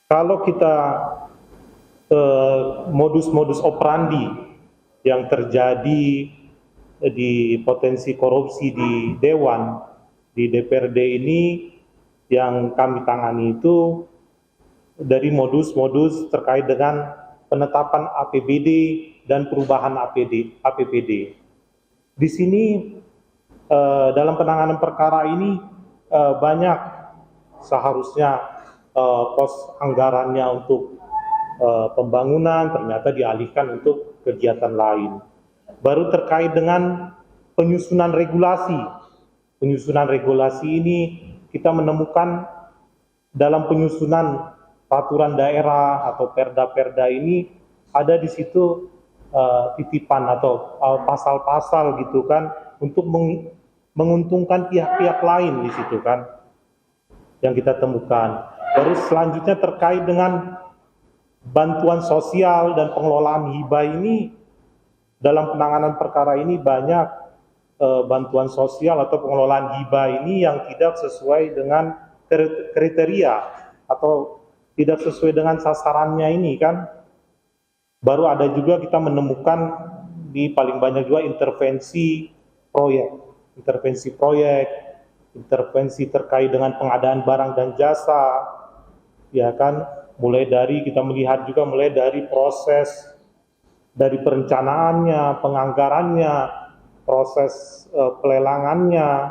Kalau kita modus-modus operandi yang terjadi di potensi korupsi di Dewan, di DPRD ini yang kami tangani itu dari modus-modus terkait dengan penetapan APBD dan perubahan APBD. Di sini dalam penanganan perkara ini banyak seharusnya pos anggarannya untuk pembangunan ternyata dialihkan untuk kegiatan lain. Baru terkait dengan penyusunan regulasi. Penyusunan regulasi ini kita menemukan dalam penyusunan peraturan daerah atau perda-perda ini ada di situ titipan atau pasal-pasal gitu kan untuk menguntungkan pihak-pihak lain di situ kan yang kita temukan. Baru selanjutnya terkait dengan bantuan sosial dan pengelolaan hibah ini, dalam penanganan perkara ini banyak bantuan sosial atau pengelolaan hibah ini yang tidak sesuai dengan kriteria atau tidak sesuai dengan sasarannya ini kan. Baru ada juga kita menemukan di paling banyak juga intervensi proyek, intervensi terkait dengan pengadaan barang dan jasa, ya kan, mulai dari kita melihat juga mulai dari proses dari perencanaannya, penganggarannya, proses pelelangannya,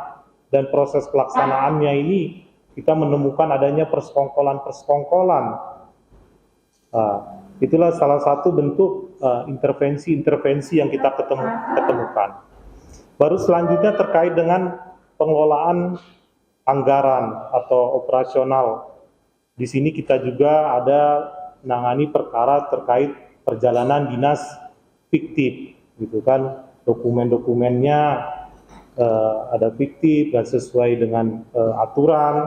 dan proses pelaksanaannya ini kita menemukan adanya persekongkolan. Itulah salah satu bentuk intervensi-intervensi yang kita ketemukan. Baru selanjutnya terkait dengan pengelolaan anggaran atau operasional. Di sini kita juga ada menangani perkara terkait perjalanan dinas fiktif, gitu kan, dokumen-dokumennya ada fiktif dan sesuai dengan aturan.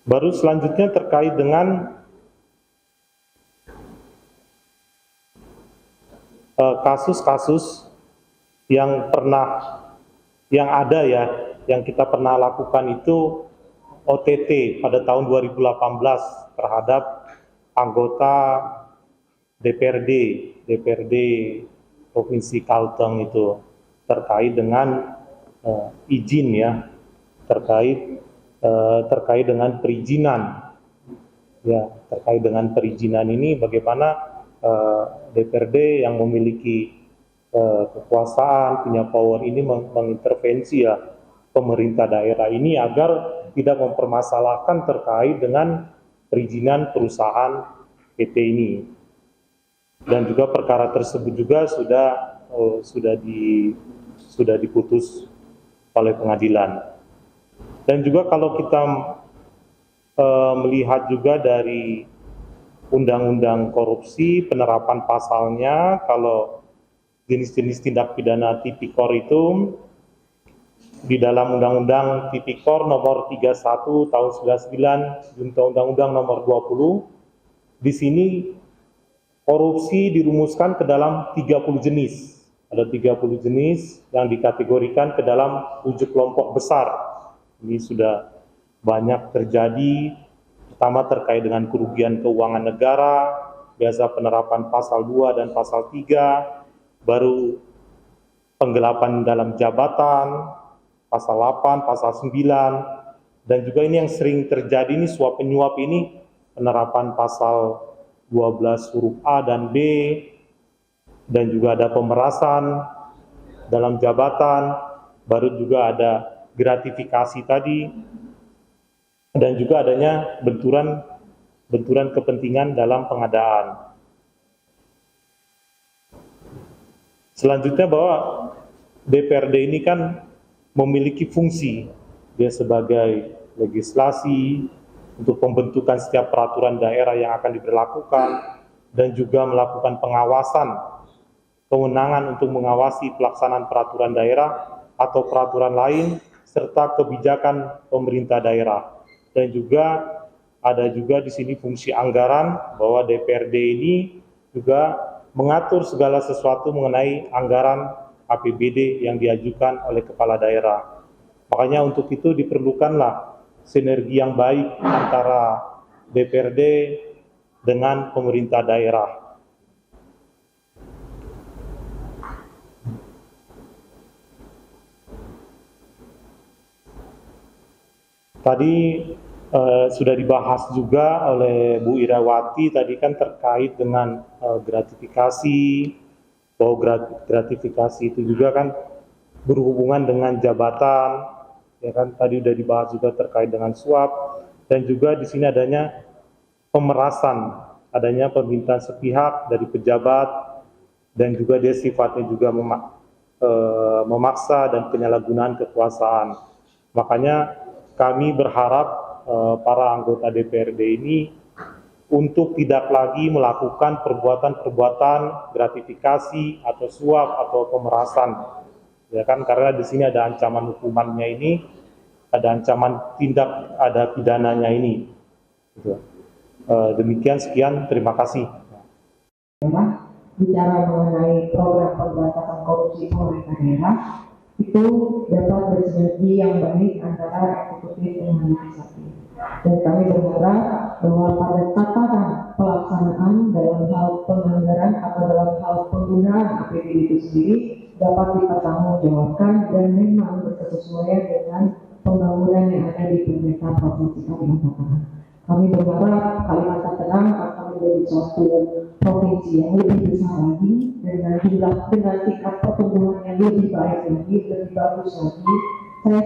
Baru selanjutnya terkait dengan kasus-kasus yang ada ya, yang kita pernah lakukan itu OTT pada tahun 2018 terhadap anggota DPRD Provinsi Kalteng itu terkait dengan izin ya, terkait dengan perizinan ya, terkait dengan perizinan ini bagaimana DPRD yang memiliki kekuasaan, punya power ini mengintervensi ya pemerintah daerah ini agar tidak mempermasalahkan terkait dengan perizinan perusahaan PT ini. Dan juga perkara tersebut juga sudah diputus oleh pengadilan. Dan juga kalau kita melihat juga dari Undang-Undang Korupsi, penerapan pasalnya, kalau jenis-jenis tindak pidana tipikor itu di dalam Undang-Undang Tipikor nomor 31 tahun 99, junto Undang-Undang nomor 20, di sini korupsi dirumuskan ke dalam 30 jenis. Ada 30 jenis yang dikategorikan ke dalam 7 kelompok besar. Ini sudah banyak terjadi. Pertama terkait dengan kerugian keuangan negara, biasa penerapan pasal 2 dan pasal 3, baru penggelapan dalam jabatan, pasal 8, pasal 9, dan juga ini yang sering terjadi ini suap penyuap ini, penerapan pasal 12 huruf A dan B, dan juga ada pemerasan dalam jabatan, baru juga ada gratifikasi tadi, dan juga adanya benturan kepentingan dalam pengadaan. Selanjutnya bahwa DPRD ini kan memiliki fungsi, dia sebagai legislasi untuk pembentukan setiap peraturan daerah yang akan diberlakukan dan juga melakukan pengawasan, kewenangan untuk mengawasi pelaksanaan peraturan daerah atau peraturan lain serta kebijakan pemerintah daerah. Dan juga ada juga di sini fungsi anggaran, bahwa DPRD ini juga mengatur segala sesuatu mengenai anggaran APBD yang diajukan oleh kepala daerah. Makanya untuk itu diperlukanlah sinergi yang baik antara DPRD dengan pemerintah daerah. Tadi sudah dibahas juga oleh Bu Irawati tadi kan terkait dengan gratifikasi, bahwa gratifikasi itu juga kan berhubungan dengan jabatan, ya kan tadi sudah dibahas juga terkait dengan suap, dan juga di sini adanya pemerasan, adanya permintaan sepihak dari pejabat, dan juga dia sifatnya juga memaksa dan penyalahgunaan kekuasaan. Makanya kami berharap para anggota DPRD ini untuk tidak lagi melakukan perbuatan-perbuatan gratifikasi atau suap atau pemerasan, ya kan, karena di sini ada ancaman hukumannya ini, ada ancaman tindak ada pidananya ini. Gitu. Demikian, sekian, terima kasih. Bicara mengenai program pemberantasan korupsi pemerintah daerah, itu dapat bersinergi yang baik antara eksekutif dengan legislatif. Dan kami berharap bahwa pada tataran pelaksanaan dalam hal penganggaran atau dalam hal penggunaan APBD itu sendiri dapat dipertanggungjawabkan dan memang berkesesuaian dengan pembangunan yang ada di pemerintah provinsi Kalimantan Tengah. Kami berharap Kalimantan Tengah akan menjadi suatu provinsi yang lebih besar lagi dengan tingkat pertumbuhan yang lebih baik lagi, lebih bagus lagi. Saya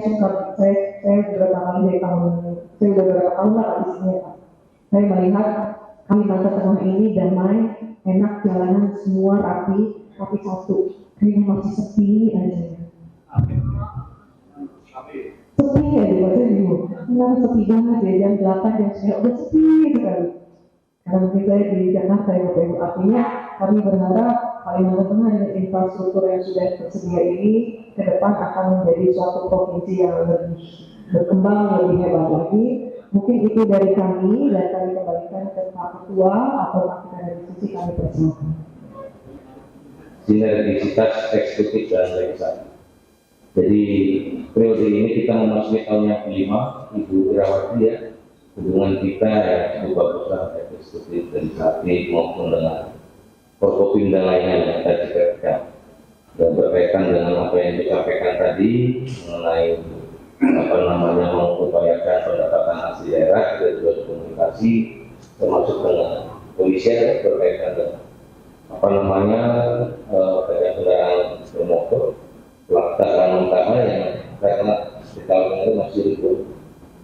beberapa kali dari tahun, saya sudah beberapa tahun lah di sini. Saya melihat Kalimantan Tengah ini damai, enak, jalanan semua rapi, tapi satu, kayaknya masih sepi aja. Sepi ya, saya bingung. Kenapa sepi banget ya, jam 8, jam 9, udah sepi sekali. Karena mungkin saya di Jakarta ya, artinya kami berharap Kalimantan Tengah dengan infrastruktur yang sudah tersedia ini ke depan akan menjadi suatu provinsi yang lebih berkembang, lebih hebat lagi. Mungkin itu dari kami, dan kami kembalikan ke Pak Ketua atau Pak dari sisi kami persilakan. Sinergisitas eksekutif dan legislatif. Jadi periode ini kita memasuki tahun yang kelima, Ibu Irawati ya, hubungan kita ya cukup bagus lah, eksekutif, legislatif maupun dengan Forkopimda lainnya yang tadi kita dan berkaitan dengan apa yang disampaikan tadi mengenai mengupayakan pendapatan asli daerah, kita juga komunikasi termasuk dengan polisian berkaitan dengan kendaraan bermotor pelaksanaan utama yang karena di tahun ini masih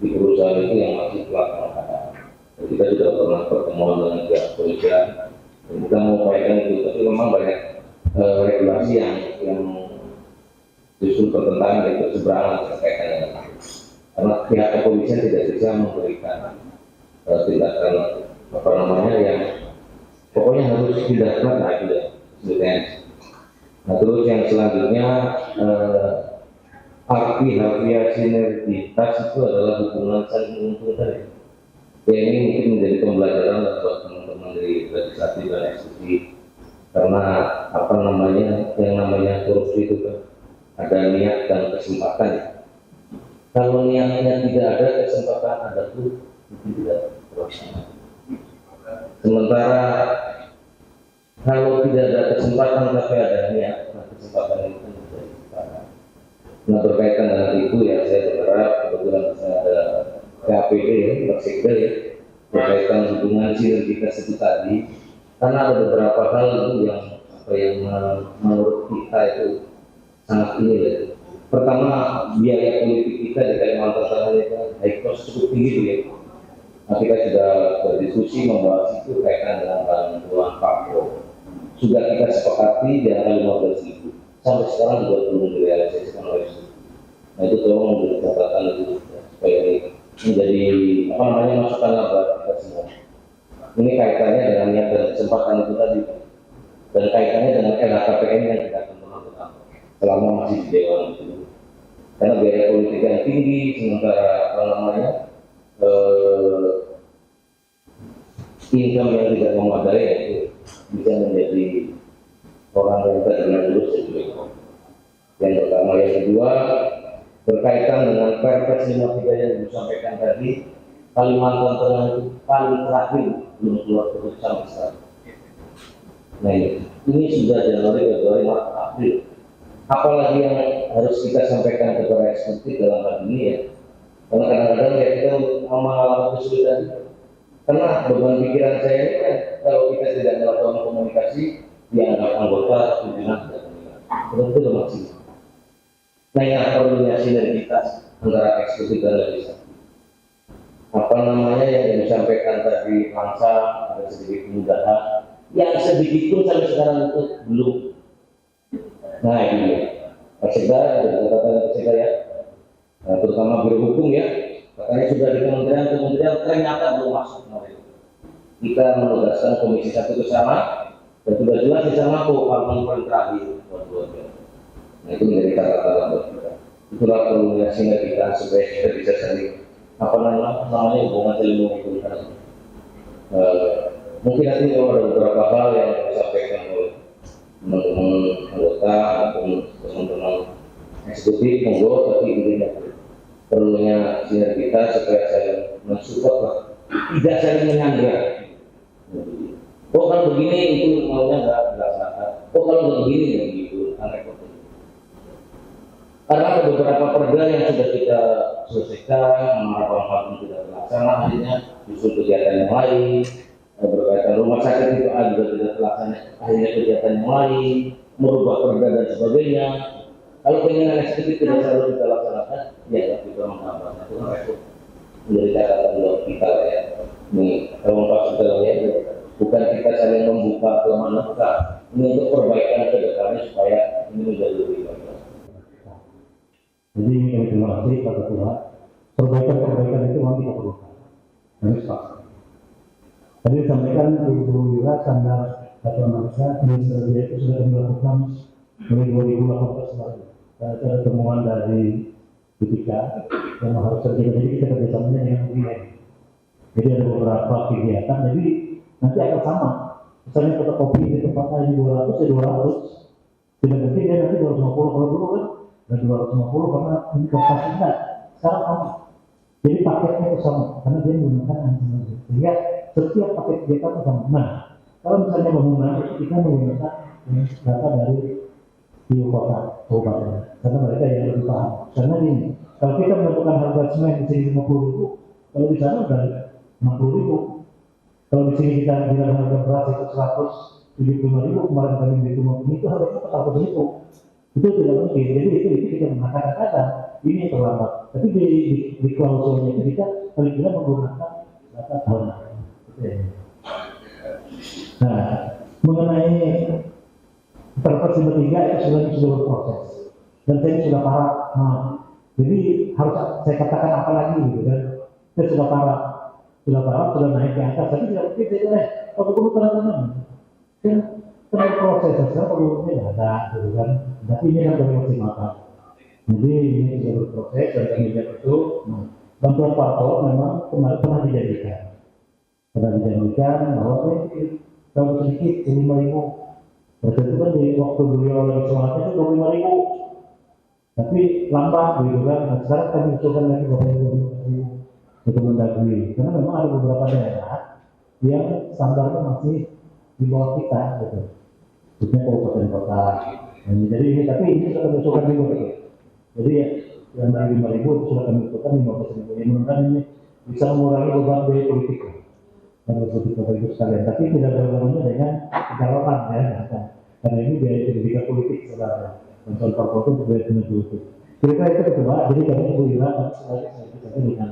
di perusahaan itu yang masih pelaksanaan. Kita sudah pernah pertemuan dengan pihak polisian. Kita mengupayakan itu, tapi memang banyak regulasi yang justru bertentangan dan berseberangan terkait dengan karena pihak kepolisian tidak bisa memberikan tindakan yang pokoknya harus dilakukan Nah terus yang selanjutnya harfiah sinergitas itu adalah hubungan saling menguntungkan. Ya ini mungkin menjadi pembelajaran buat teman-teman dari legislatif dan eksekutif karena yang namanya korupsi itu kan ada niat dan kesempatan. Kalau niatnya tidak ada, kesempatan ada tuh mungkin tidak terlaksana. Sementara kalau tidak ada kesempatan tapi ada niat, kesempatan itu kan bisa diciptakan. Nah berkaitan dengan itu ya saya berharap kebetulan saya ada KPD ya, Sekda ya, berkaitan hubungan sinergitas itu tadi, karena ada beberapa hal itu yang menurut kita itu sangat ini ya. Pertama biaya politik kita di Kalimantan Tengah itu high cost cukup tinggi ya. Nah, kita sudah berdiskusi membahas itu kaitan dengan bantuan Pakro. Sudah kita sepakati di angka 15.000. Sampai sekarang juga belum direalisasikan oleh itu. Nah itu tolong menjadi catatan itu supaya ini menjadi masukan buat kita semua. Ini kaitannya dengan niat dan kesempatan itu tadi, dan kaitannya dengan LHKPN yang kita tentukan selama masih di Dewan itu. Karena biaya politik yang tinggi, sementara income yang tidak memadai itu bisa menjadi orang yang tidak lulus juga. Yang pertama, yang kedua berkaitan dengan Perpres 53 yang disampaikan tadi, Kalimantan Tengah itu paling terakhir belum keluar keputusan besar. Nah ini sudah Januari, Februari, Maret, April. Apalagi yang harus kita sampaikan kepada eksekutif dalam hal ini ya. Karena kadang-kadang ya kita mengalami kesulitan. Karena beban pikiran saya ini kan kalau kita tidak melakukan komunikasi, dianggap anggota pimpinan tidak komunikasi. Itu sudah maksimal. Nah yang perlunya sinergitas antara eksekutif dan legislatif. Apa namanya yang disampaikan tadi langsung ada sedikit kemudahan, yang sedikit pun sampai sekarang itu belum. Nah ini ya, Pak Sekda, kata-kata Pak Sekda ya, terutama Biro Hukum ya, katanya sudah di kementerian ternyata belum masuk kemarin. Kita menugaskan Komisi 1 ke sana, dan sudah jelas di sana paling terakhir buat buatnya. Nah itu menjadi catatan buat kita. Itulah perlunya sinergitas supaya kita bisa saling namanya hubungan saling menguntungkan. Mungkin nanti kalau ada beberapa hal yang disampaikan oleh teman-teman anggota ataupun teman-teman eksekutif monggo, tapi intinya perlunya sinergitas supaya saling mensupport lah, tidak saling menyandra. Oh kalau begini itu maunya nggak dilaksanakan. Oh kalau nggak begini ya begitu, kan repot. Karena ada beberapa perda yang sudah kita selesaikan, harapan hal tidak terlaksana, akhirnya justru kegiatan yang lain, berkaitan rumah sakit itu juga tidak terlaksana, akhirnya kegiatan yang lain, merubah perda dan sebagainya. Kalau keinginan eksekutif tidak selalu kita laksanakan, ya kita menghambat itu repot. Menjadi catatan buat kita ya. Ini kalau maksudnya ya, bukan kita saling membuka kelemahan, ini untuk perbaikan ke depannya supaya ini menjadi lebih baik. Jadi kami terima kasih pada Tuhan. Perbaikan itu memang kita perlukan. Kami sepakat. Tadi disampaikan Ibu Wira standar data manusia Indonesia itu sudah dilakukan mulai 2018 lalu. Ada temuan dari BPK yang harus terjadi. Jadi kita kerjasamanya dengan UIN. Jadi ada beberapa kegiatan. Jadi nanti akan sama. Misalnya fotokopi di tempat lain 200 ya 200. Tidak mungkin dia nanti 250 kalau dulu kan. Dan 250 karena ini kertas enggak, sekarang sama. Jadi paketnya itu sama, karena dia menggunakan anti-anti. Sehingga setiap paket data itu sama. Nah, kalau misalnya bangunan itu kita menggunakan data dari ibu kota, kabupaten, karena mereka yang lebih paham. Karena ini, kalau kita menentukan harga semen di sini 50.000, kalau di sana udah 60.000. Kalau di sini kita bilang harga beras itu 175.000, kemarin kami beli rumah itu harganya 400.000. Itu tidak mungkin. Jadi itu kita mengatakan kata ini yang terlambat. Tapi di klausulnya itu kita paling tidak menggunakan data tahunan. Nah, mengenai Perpres 3 itu sebenarnya sudah berproses dan saya sudah parah. Nah, jadi harus saya katakan apa lagi gitu kan? Saya sudah parah, sudah naik ke atas. Tapi tidak mungkin saya bilang, kalau perlu tanda-tangan. Kan proses sekarang perlunya ada, gitu kan? Tapi ini kan dari maksimalkan. Jadi ini sudah berproses dan kami lihat itu bantuan parpol memang kemarin pernah dijanjikan bahwa kalau sedikit 5.000. Proses itu kan di waktu beliau lagi semangatnya itu 25.000. Tapi lambat gitu kan. Nah, sekarang kami usulkan lagi 25.000 untuk mendagri. Karena memang ada beberapa daerah yang standarnya masih di bawah kita gitu. Khususnya kabupaten kota. Jadi ini tapi ini sudah kami usulkan juga gitu. Jadi yang dari 5.000 itu sudah kami usulkan 15.000. Yang mudah ini bisa mengurangi beban biaya politik. Kalau seperti Bapak Ibu sekalian, tapi tidak ada hubungannya dengan pencalonan ya, karena ini biaya pendidikan politik sebenarnya. Kontrol parpol itu biaya pendidikan politik. Kira-kira itu kedua, jadi kami Ibu Ira saya dengan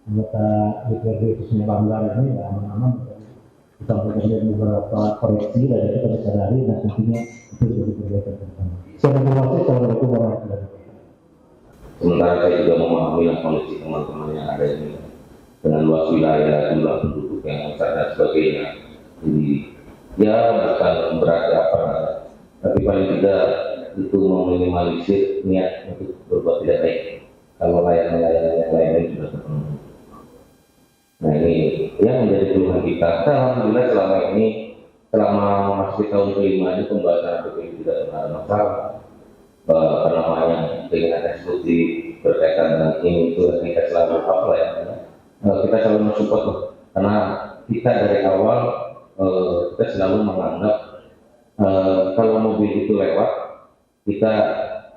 anggota DPRD khususnya Banggar ini ya aman-aman disampaikan dengan beberapa koreksi dan kita bisa dari dan tentunya itu bisa diperbaiki bersama. Terima kasih. Assalamualaikum warahmatullahi wabarakatuh. Sementara saya juga memahami kondisi teman-teman yang ada ini dengan luas wilayah, jumlah penduduk yang besar dan sebagainya. Jadi ya bukan berarti apa, tapi paling tidak itu meminimalisir niat untuk berbuat tidak baik kalau layanan-layanan yang lainnya sudah terpenuhi. Nah ini yang menjadi keluhan kita. Alhamdulillah selama ini, selama masih tahun kelima ini pembahasan APBD tidak pernah ada masalah. Apa namanya keinginan eksekutif berkaitan dengan ini itu kita selalu apa ya, kita selalu mensupport loh, karena kita dari awal kita selalu menganggap kalau mobil itu lewat kita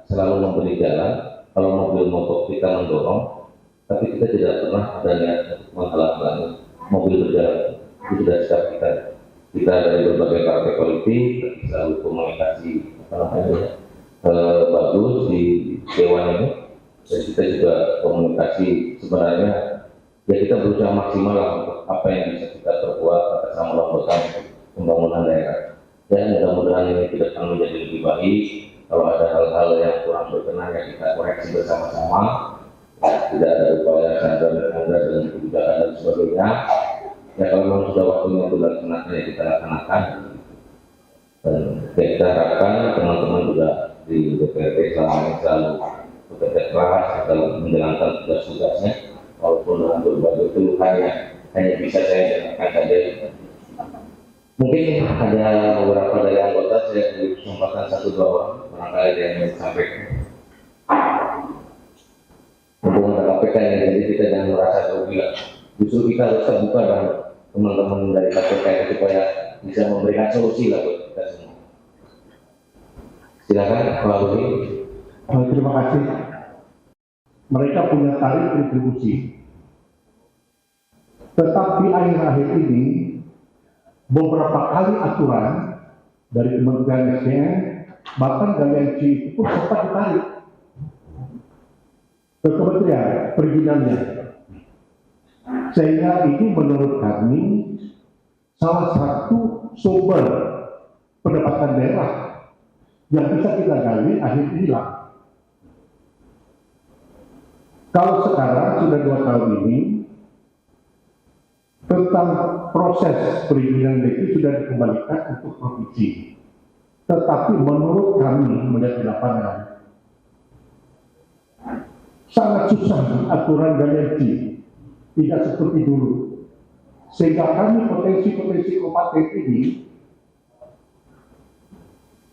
selalu memberi jalan, kalau mobil mogok kita mendorong, tapi kita tidak pernah ada niat menghalang-halangi mobil berjalan. Itu sudah sikap kita. Kita dari berbagai partai politik selalu komunikasi bagus di dewan ini, dan kita juga komunikasi sebenarnya ya kita berusaha maksimal lah untuk apa yang bisa kita perbuat atas nama melombokan pembangunan daerah. Dan mudah-mudahan ini ke depan menjadi lebih baik. Kalau ada hal-hal yang kurang berkenan ya kita koreksi bersama-sama. Tidak ada upaya sandra dan kebijakan dan sebagainya. Ya kalau memang sudah waktunya untuk dilaksanakan ya kita laksanakan. Dan kita harapkan teman-teman juga di DPRD selama ini selalu bekerja keras dalam menjalankan tugas-tugasnya, walaupun dengan berbagai keluhan yang hanya bisa saya jelaskan saja. Mungkin ada beberapa dari anggota saya beri kesempatan 1-2 orang barangkali ada yang ingin sampaikan. Hubungan KPK ini, jadi kita jangan merasa tergila. Justru kita harus terbuka dengan teman-teman dari KPK supaya bisa memberikan solusi lah buat kita semua. Silakan Pak Budi. Terima kasih. Mereka punya tarif retribusi. Tetapi akhir-akhir ini beberapa kali aturan dari Kementerian SDM bahkan galian C itu pun sempat ditarik ke kementerian perizinannya, sehingga ini menurut kami salah satu sumber pendapatan daerah yang bisa kita gali akhir hilang. Kalau sekarang sudah 2 tahun ini tentang proses perizinan itu sudah dikembalikan untuk provinsi. Tetapi menurut kami melihat di lapangan sangat susah aturan ganti, tidak seperti dulu. Sehingga kami potensi-potensi kabupaten ini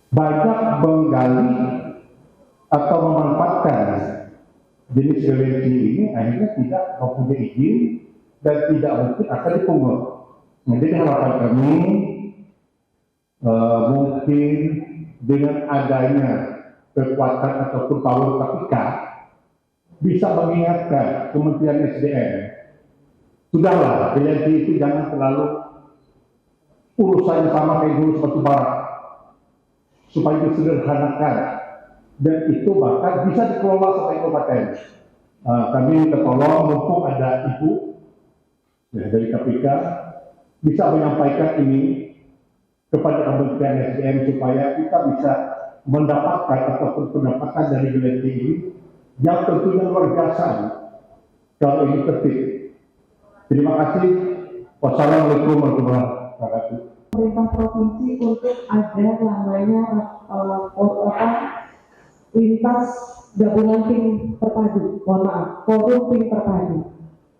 banyak menggali atau memanfaatkan jenis ganti ini akhirnya tidak mempunyai izin dan tidak mungkin akan dipungut. Jadi harapan kami mungkin dengan adanya kekuatan ataupun power KPK bisa mengingatkan Kementerian SDM, sudahlah PLT itu jangan terlalu urusannya sama kayak dulu seperti barat, supaya disederhanakan dan itu bahkan bisa dikelola sampai kabupaten. Kami ketolong mumpung ada ibu ya, dari KPK bisa menyampaikan ini kepada Kementerian SDM supaya kita bisa mendapatkan ataupun pendapatan dari BLT ini yang tentunya luar biasa kalau ini tertib. Terima kasih. Wassalamualaikum warahmatullahi wabarakatuh. Pemerintah provinsi untuk ada namanya lintas gabungan tim terpadu, forum tim terpadu.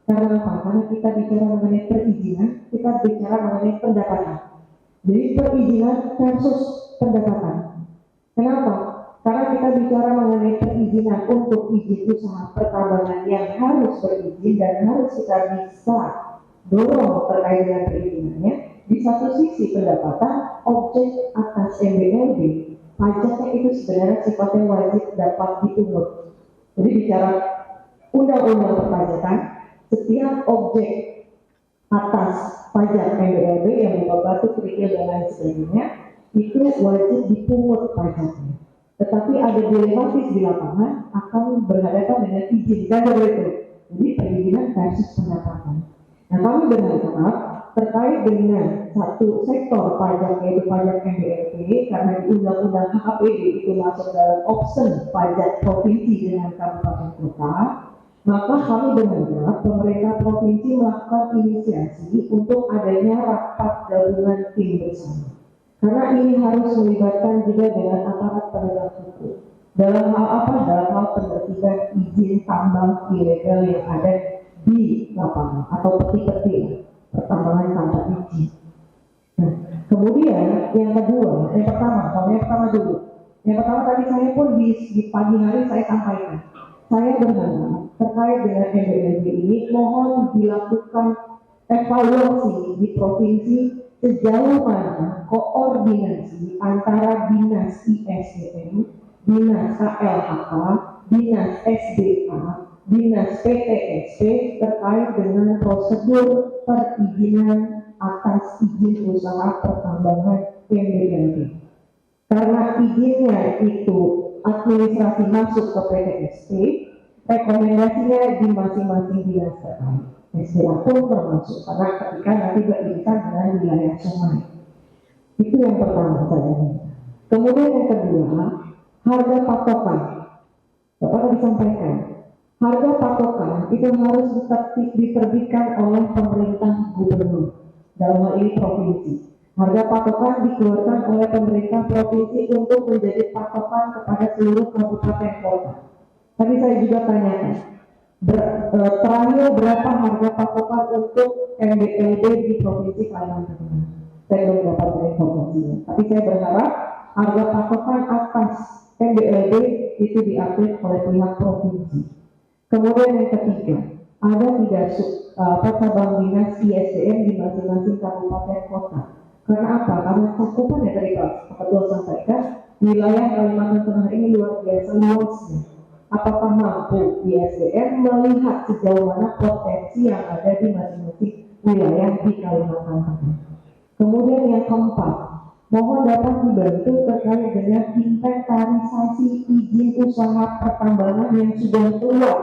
Karena apa? Karena kita bicara mengenai perizinan, kita bicara mengenai pendapatan. Jadi perizinan versus pendapatan. Kenapa? Karena kita bicara mengenai perizinan untuk izin usaha pertambangan yang harus berizin dan harus kita bisa dorong terkait dengan perizinannya. Di satu sisi pendapatan objek atas MBLB, pajaknya itu sebenarnya sifatnya wajib dapat dipungut. Jadi bicara undang-undang perpajakan, setiap objek atas pajak MBLB yang berupa batu, kerikil dan lain sebagainya itu wajib dipungut pajaknya. Tetapi ada dilematis di lapangan akan berhadapan dengan izin ganda itu. Jadi perizinan versus pendapatan. Nah kami berharap terkait dengan satu sektor pajak yaitu pajak MBLP karena di undang-undang HKPD itu masuk dalam option pajak provinsi dengan kabupaten kota, maka kami berharap pemerintah provinsi melakukan inisiasi untuk adanya rapat gabungan tim bersama. Karena ini harus melibatkan juga dengan aparat penegak hukum. Dalam hal apa? Dalam hal penertiban izin tambang ilegal yang ada di lapangan atau peti-peti pertambangan tanpa izin. Nah, kemudian yang kedua, yang pertama dulu. Yang pertama tadi saya pun di pagi hari saya sampaikan. saya berharap terkait dengan MBLB ini mohon dilakukan evaluasi di provinsi sejauh mana koordinasi antara Dinas ISDM, Dinas KLHK, Dinas SDA, Dinas PTSP terkait dengan prosedur perizinan atas izin usaha pertambangan MBLB. Karena izinnya itu administrasi masuk ke PTSP, rekomendasinya di masing-masing dinas terkait. SDA pun termasuk karena ketika nanti beririsan dengan wilayah sungai. Itu yang pertama saya minta. Kemudian yang kedua, harga patokan. Bapak tadi sampaikan, harga patokan itu harus diterbitkan oleh pemerintah gubernur, dalam hal ini provinsi. Harga patokan dikeluarkan oleh pemerintah provinsi untuk menjadi patokan kepada seluruh kabupaten kota. Tadi saya juga tanyakan, terakhir berapa harga patokan untuk MBLB di provinsi Kalimantan Tengah? Saya belum dapat informasinya, tapi saya berharap harga patokan atas MBLB itu diupdate oleh pihak provinsi. Kemudian yang ketiga, ada tidak cabang dinas ISDM di masing-masing kabupaten kota. Karena apa? Karena cakupan yang tadi Pak Ketua sampaikan, wilayah Kalimantan Tengah ini luar biasa luasnya. Apakah mampu ISDM melihat sejauh mana potensi yang ada di masing-masing wilayah di Kalimantan Tengah? Kemudian yang keempat, mohon dapat dibantu terkait dengan inventarisasi izin usaha pertambangan yang sudah keluar,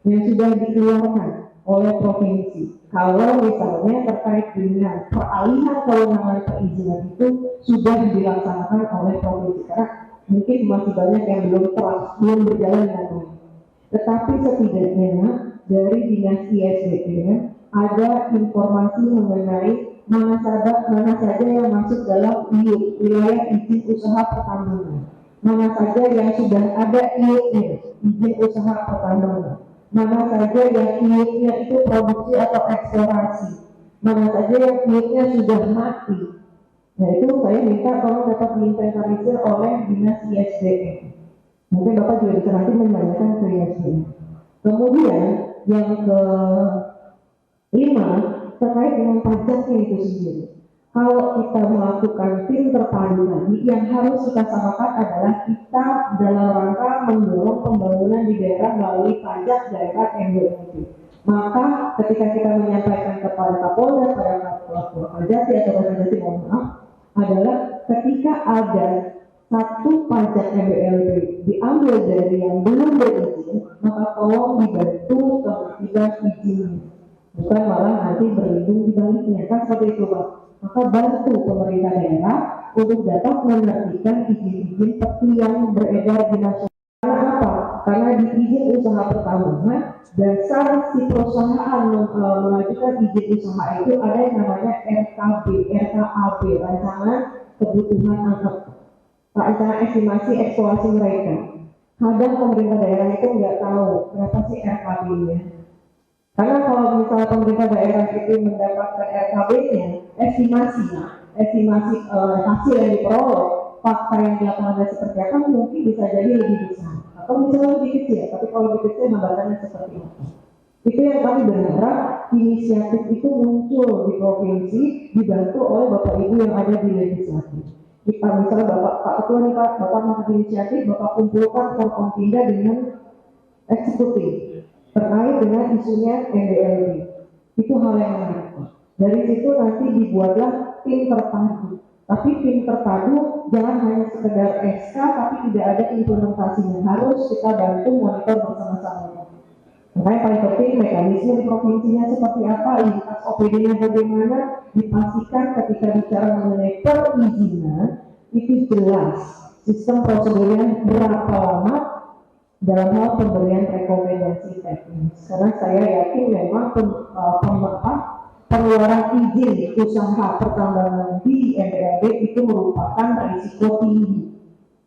yang sudah dikeluarkan oleh provinsi. Kalau misalnya terkait dengan peralihan kewenangan perizinan itu sudah dilaksanakan oleh provinsi, karena mungkin masih banyak yang belum berjalan dengan baik. Tetapi setidaknya dari dinas ISDM ada informasi mengenai mana saja yang masuk dalam IUP, wilayah izin usaha pertambangan, mana saja yang sudah ada IUP-nya, izin usaha pertambangan, mana saja yang IUP-nya itu produksi atau eksplorasi, mana saja yang IUP-nya sudah mati. Nah itu saya minta tolong dapat diinventarisir oleh dinas ISDM. Mungkin Bapak juga bisa nanti menanyakan ke ISDM. Kemudian yang kelima, terkait dengan pajaknya itu sendiri. Kalau kita melakukan tim terpadu tadi, yang harus kita samakan adalah kita dalam rangka mendorong pembangunan di daerah melalui pajak daerah MBLB. Maka ketika kita menyampaikan kepada Kapolda, pada Kapolda atau organisasi mohon maaf, adalah ketika ada satu pajak MBLB diambil dari yang belum berizin, maka tolong dibantu kewajiban izinnya. Bukan malah nanti berlindung di baliknya, kan seperti itu Pak. Maka bantu pemerintah daerah untuk dapat menerbitkan izin-izin seperti yang beredar di nasional. Karena apa? Karena di izin usaha pertambangan, dasar si perusahaan mengajukan izin usaha itu ada yang namanya RKB, rancangan kebutuhan rencana estimasi eksplorasi mereka. Kadang pemerintah daerah itu nggak tahu berapa sih RKB-nya. Karena kalau misalnya pemerintah daerah itu mendapatkan RKB-nya, estimasi hasil yang diperoleh, fakta yang dilakukan seperti apa mungkin bisa jadi lebih besar, atau misalnya lebih kecil. Tapi kalau lebih kecil hambatannya seperti apa? Itu yang kami berharap inisiatif itu muncul di provinsi, dibantu oleh Bapak Ibu yang ada di legislatif. Kita misalnya Pak Ketua nih Pak, Bapak makan inisiatif, Bapak kumpulkan Forkompinda dengan eksekutif terkait dengan isunya MBLB. Itu hal yang menarik. Dari situ nanti dibuatlah tim terpadu. Tapi tim terpadu jangan hanya sekedar SK tapi tidak ada implementasinya. Harus kita bantu monitor bersama-sama. Makanya paling penting mekanisme di provinsinya seperti apa, lintas OPD-nya bagaimana, dipastikan ketika bicara mengenai perizinan itu jelas sistem prosedurnya berapa lama dalam hal pemberian rekomendasi teknis. Karena saya yakin memang pengeluaran izin usaha pertambangan di MBLB itu merupakan risiko tinggi.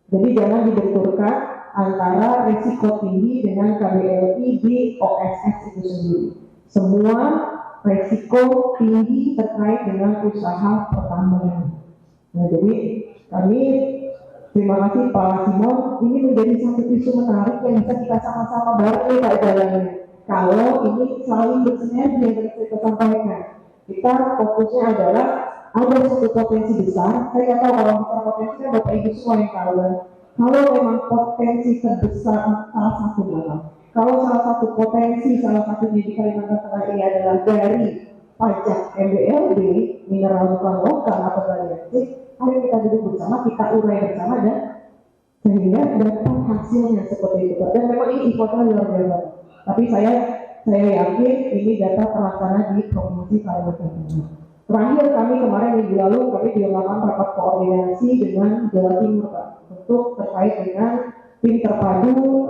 Jadi jangan dibenturkan antara risiko tinggi dengan KBLI di OSS itu sendiri. Semua risiko tinggi terkait dengan usaha pertambangan. Nah, jadi kami Terima kasih Pak Simon. Ini menjadi satu isu menarik yang bisa kita sama-sama bareng nih Pak jalannya. Kalau ini saling bersinergi yang tadi kita sampaikan. Kita fokusnya adalah ada satu potensi besar. Saya nggak tahu kalau bicara potensi kan Bapak Ibu semua yang tahu kan. Kalau memang potensi terbesar salah satu dalam. Kalau salah satu potensi salah satunya di Kalimantan Tengah ini adalah dari pajak MBLD, mineral bukan lokal atau baliastik, ayo kita duduk bersama, kita urai bersama dan sehingga dapat hasilnya seperti itu. Dan memang ini effortnya luar biasa. Tapi saya yakin ini data terlaksana di provinsi Kalimantan Tengah. Terakhir kami kemarin minggu lalu kami dilakukan rapat koordinasi dengan Jawa Timur Pak untuk terkait dengan tim terpadu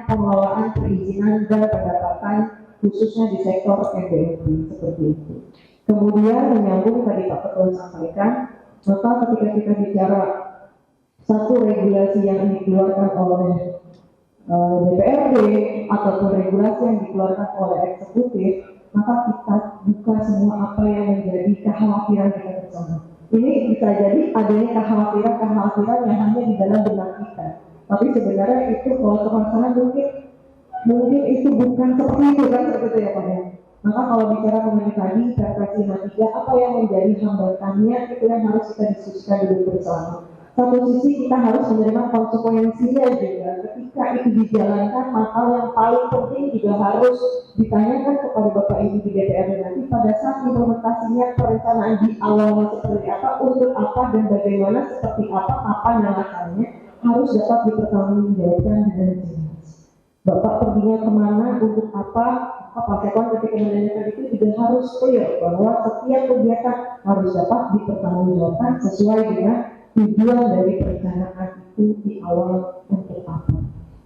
pengelolaan perizinan dan pendapatan khususnya di sektor MBLD seperti itu. Kemudian menyambung tadi Pak Ketua sampaikan, maka ketika kita bicara satu regulasi yang dikeluarkan oleh DPRD ataupun regulasi yang dikeluarkan oleh eksekutif, maka kita buka semua apa yang menjadi kekhawatiran kita bersama. Ini bisa jadi adanya kekhawatiran yang hanya di dalam benak kita. Tapi sebenarnya itu kalau terlaksana mungkin itu bukan seperti itu kan seperti itu ya Pak ya. Maka kalau bicara mengenai tadi Perpres 53 apa yang menjadi hambatannya itu yang harus kita diskusikan dulu bersama. Satu sisi kita harus menerima konsekuensinya juga ketika itu dijalankan, maka yang paling penting juga harus ditanyakan kepada Bapak Ibu di DPRD nanti pada saat implementasinya perencanaan di awalnya seperti apa, untuk apa dan bagaimana, seperti apa, kapan dan alasannya harus dapat dipertanggungjawabkan dengan jelas. Bapak perginya kemana, untuk apa Sekon ketika menanyakan itu juga harus clear bahwa setiap kegiatan harus dapat dipertanggungjawabkan sesuai dengan tujuan dari perencanaan itu di awal untuk apa.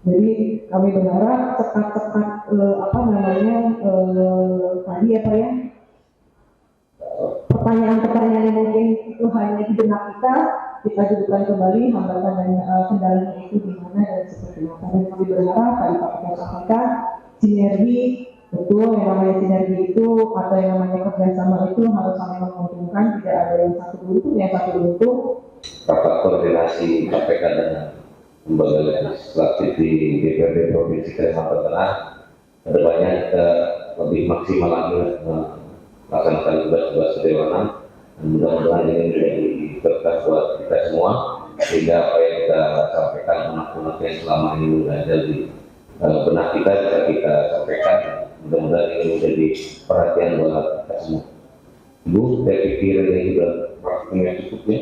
Jadi kami berharap sekat-sekat tadi apa ya pertanyaan-pertanyaan yang mungkin itu hanya di benak kita dudukkan kembali hambatan dan kendalanya itu di mana dan seperti apa. Dan kami berharap tadi Pak Ketua sampaikan sinergi, betul yang namanya sinergi itu atau yang namanya kerjasama itu harus saling menguntungkan, tidak ada yang satu untung yang satu untung. Rapat koordinasi KPK dengan lembaga legislatif di DPRD Provinsi Kalimantan Tengah kedepannya kita lebih maksimal lagi melaksanakan tugas-tugas kedewanan dan mudah-mudahan ini menjadi berkah buat kita semua sehingga apa yang kita sampaikan unek-unek yang selama ini ada di benak kita bisa kita sampaikan. Mudah-mudahan ini menjadi perhatian buat kita semua. Ibu, saya pikir ini sudah waktunya cukup ya.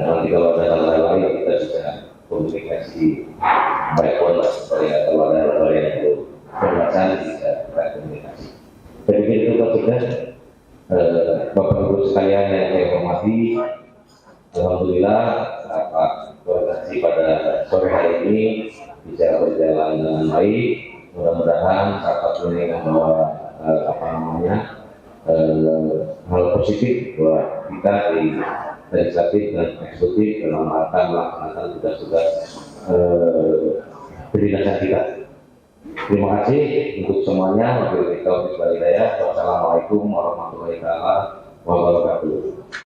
Nanti kalau ada hal-hal lain kita bisa komunikasi baik-baik lah supaya kalau ada hal-hal yang perlu pembahasan bisa kita komunikasi. Saya pikir itu sudah Bapak Ibu sekalian yang saya hormati, alhamdulillah rapat koordinasi pada sore hari ini bisa berjalan dengan baik. Mudah-mudahan rapat ini membawa hal positif buat kita di legislatif dan eksekutif dalam rangka melaksanakan tugas-tugas kedinasan kita. Terima kasih untuk semuanya. Wabillahi taufiq wal hidayah. Wassalamualaikum warahmatullahi wabarakatuh.